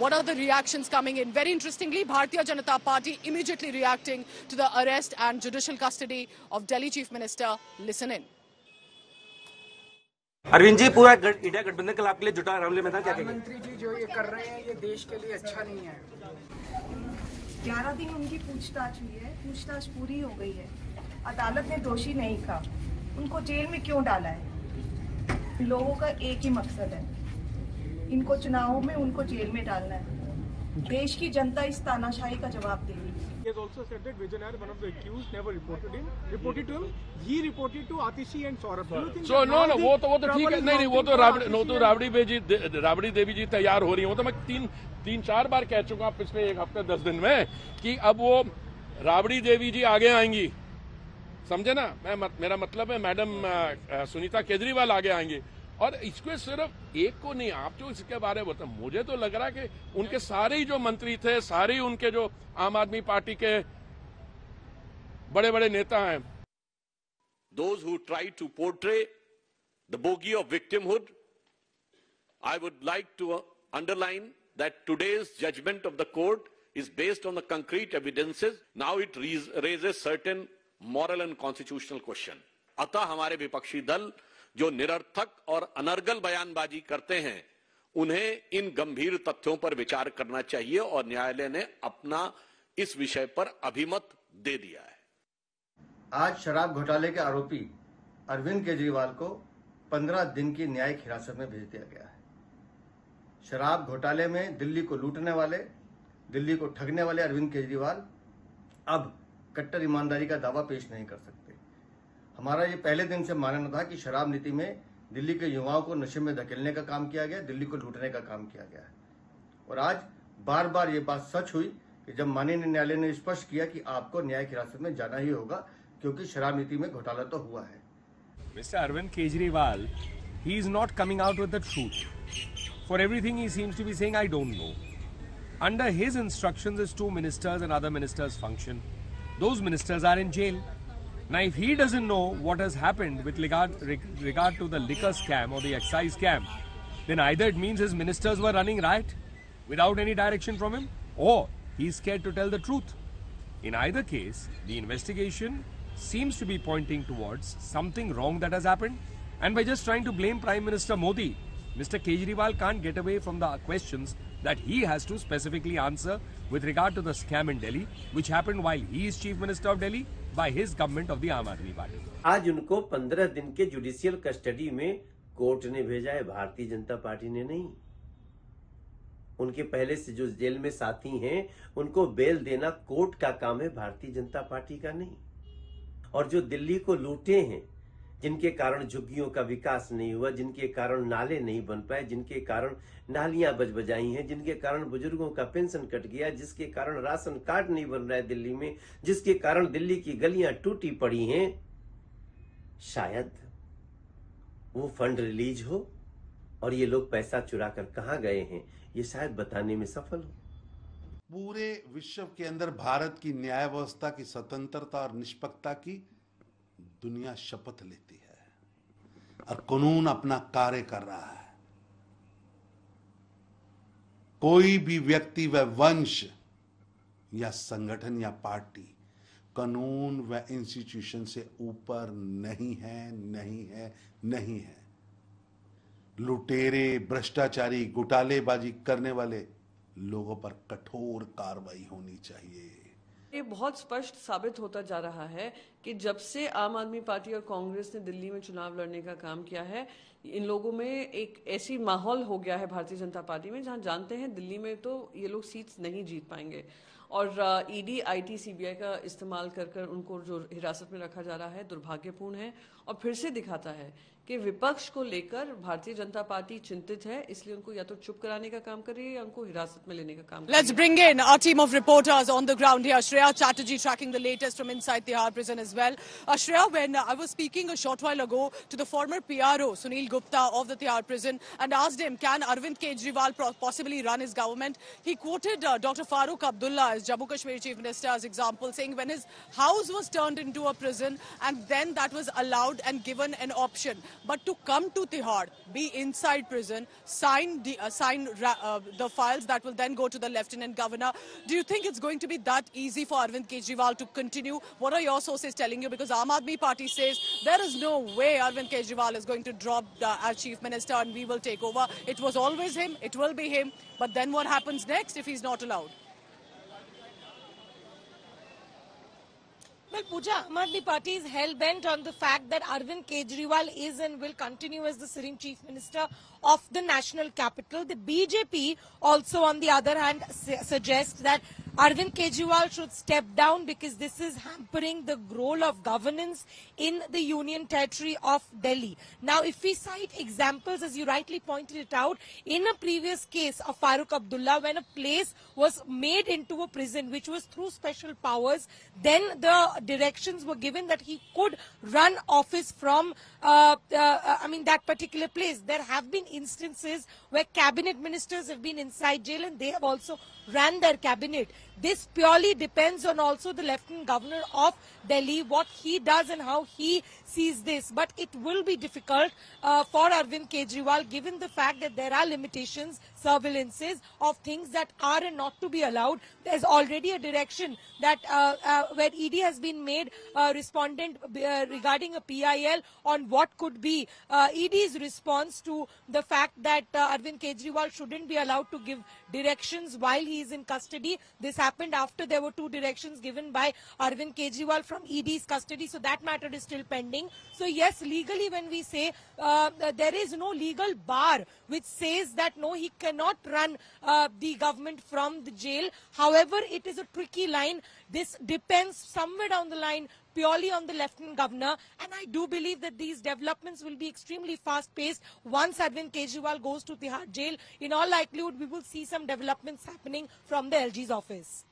What are the reactions coming in? Very interestingly, Bharatiya Janata Party immediately reacting to the arrest and judicial custody of Delhi Chief Minister. Listen in. Arvind ji, पूरा India गठबंधन कल आपके लिए जुटा मामले में था, क्या कहेंगे? प्रधानमंत्री जी जो ये कर रहे हैं ये देश के लिए अच्छा नहीं है। 11 दिन उनकी पूछताछ हुई है, पूछताछ पूरी हो गई है। अदालत ने दोषी नहीं कहा, उनको जेल में क्यों डाला है? लोगों का एक ही मकसद है, इनको चुनावों में उनको जेल में डालना है। देश की जनता इस तानाशाही का जवाब देगी। He has also said that Vijayanand, one of the accused, never reported to him. He reported to Atishi and Saurabh. So no, वो तो ठीक है, नहीं वो तो राबड़ी देवी जी तैयार हो रही है। वो तो मैं तीन चार बार कह चुका हूँ पिछले एक हफ्ते 10 दिन में कि अब वो राबड़ी देवी जी आगे आएंगी, समझे ना? मेरा मतलब है मैडम सुनीता केजरीवाल आगे आएंगी। और इसको सिर्फ एक को नहीं, आप जो इसके बारे में बताओ, मुझे तो लग रहा है कि उनके सारे ही जो मंत्री थे, सारे उनके जो आम आदमी पार्टी के बड़े बड़े नेता हैं, those who try to portray the bogey of victimhood, I would like to underline that today's judgment of the court is based on the concrete evidences. Now it raises certain moral and constitutional question. अतः हमारे विपक्षी दल जो निरर्थक और अनर्गल बयानबाजी करते हैं, उन्हें इन गंभीर तथ्यों पर विचार करना चाहिए और न्यायालय ने अपना इस विषय पर अभिमत दे दिया है। आज शराब घोटाले के आरोपी अरविंद केजरीवाल को 15 दिन की न्यायिक हिरासत में भेज दिया गया है। शराब घोटाले में दिल्ली को लूटने वाले, दिल्ली को ठगने वाले अरविंद केजरीवाल अब कट्टर ईमानदारी का दावा पेश नहीं कर सकते। हमारा ये पहले दिन से मानना था कि शराब नीति में दिल्ली के युवाओं को नशे में धकेलने का काम किया गया, दिल्ली को लूटने का काम किया गया है। और आज बार बार ये बात सच हुई कि जब माननीय न्यायालय ने स्पष्ट किया कि आपको न्यायिक हिरासत में जाना ही होगा, क्योंकि शराब नीति में घोटाला तो हुआ है। Mr. Arvind Kejriwal, he is not coming out with the truth. For everything he seems to be saying, I don't know. Under his instructions, his 2 ministers and other ministers function. Those ministers are in jail. Now, if he doesn't know what has happened with regard to the liquor scam or the excise scam, then either it means his ministers were running riot without any direction from him, or he's scared to tell the truth. In either case, the investigation seems to be pointing towards something wrong that has happened, and by just trying to blame Prime Minister Modi, Mr. Kejriwal can't get away from the questions that he has to specifically answer with regard to the scam in Delhi, which happened while he is Chief Minister of Delhi by his government of the Aam Aadmi Party. आज उनको 15 दिन के judicial custody में court ने भेजा है, Bharatiya Janata party ने नहीं। उनके पहले से जो जेल में साथी हैं, उनको बेल देना कोर्ट का काम है, भारतीय जनता पार्टी का नहीं। और जो दिल्ली को लूटे हैं, जिनके कारण झुग्गियों का विकास नहीं हुआ, जिनके कारण नाले नहीं बन पाए, जिनके कारण नालियां बजबजाई हैं, जिनके कारण बुजुर्गों का पेंशन कट गया, जिसके कारण राशन कार्ड नहीं बन रहा है दिल्ली में, जिसके कारण दिल्ली की गलियां टूटी पड़ी हैं, शायद वो फंड रिलीज हो और ये लोग पैसा चुरा कर कहां गए हैं, ये शायद बताने में सफल हो। पूरे विश्व के अंदर भारत की न्याय व्यवस्था की स्वतंत्रता और निष्पक्षता की दुनिया शपथ लेती है और कानून अपना कार्य कर रहा है। कोई भी व्यक्ति व वंश या संगठन या पार्टी कानून व इंस्टीट्यूशन से ऊपर नहीं है, नहीं है, नहीं है। लुटेरे, भ्रष्टाचारी, घोटालेबाजी करने वाले लोगों पर कठोर कार्रवाई होनी चाहिए। ये बहुत स्पष्ट साबित होता जा रहा है कि जब से आम आदमी पार्टी और कांग्रेस ने दिल्ली में चुनाव लड़ने का काम किया है, इन लोगों में एक ऐसी माहौल हो गया है भारतीय जनता पार्टी में, जहां जानते हैं दिल्ली में तो ये लोग सीट्स नहीं जीत पाएंगे। और ईडी, आईटी, सीबीआई का इस्तेमाल कर उनको जो हिरासत में रखा जा रहा है दुर्भाग्यपूर्ण है और फिर से दिखाता है कि विपक्ष को लेकर भारतीय जनता पार्टी चिंतित है, इसलिए उनको या तो चुप कराने का काम कर रही है या उनको हिरासत में लेने का काम कर रही है। Let's bring in our team of reporters on the ground here. Shreya Chatterjee tracking the latest from inside Tihar prison as well. Shreya, when I was speaking a short while ago to the former PRO, Sunil Gupta of the Tihar prison, and asked him, can Arvind Kejriwal possibly run his government? He quoted Dr. Farooq Abdullah as Jammu Kashmir Chief Minister as example, saying when his house was turned into a prison and then that was allowed and given an option but to come to Tihar, be inside prison, sign the files that will then go to the Lieutenant Governor. Do you think it's going to be that easy for Arvind Kejriwal to continue? What are your sources telling you? Because Aam Aadmi Party says there is no way Arvind Kejriwal is going to drop as Chief Minister and we will take over. It was always him, it will be him. But then what happens next if he's not allowed? Well, Pooja, Aam Aadmi Party is hell-bent on the fact that Arvind Kejriwal is and will continue as the sitting Chief Minister of the national capital. The BJP also, on the other hand, suggests that Arvind Kejriwal should step down because this is hampering the role of governance in the Union Territory of Delhi. Now, if we cite examples, as you rightly pointed it out, in a previous case of Farooq Abdullah, when a place was made into a prison, which was through special powers, then the directions were given that he could run office from that particular place. There have been instances where cabinet ministers have been inside jail and they have also ran their cabinet. This purely depends on also the Lieutenant Governor of Delhi, what he does and how he sees this. But it will be difficult for Arvind Kejriwal, given the fact that there are limitations, surveillances of things that are and not to be allowed. There's already a direction that where ED has been made respondent regarding a PIL on what could be ED's response to the fact that Arvind Kejriwal shouldn't be allowed to give directions while he is in custody. This happened after there were 2 directions given by Arvind Kejriwal from ED's custody. So that matter is still pending. So yes, legally when we say there is no legal bar which says that no, he cannot run the government from the jail. However, it is a tricky line. This depends somewhere down the line purely on the Lieutenant Governor, and I do believe that these developments will be extremely fast-paced. Once Arvind Kejriwal goes to Tihar jail, in all likelihood, we will see some developments happening from the LG's office.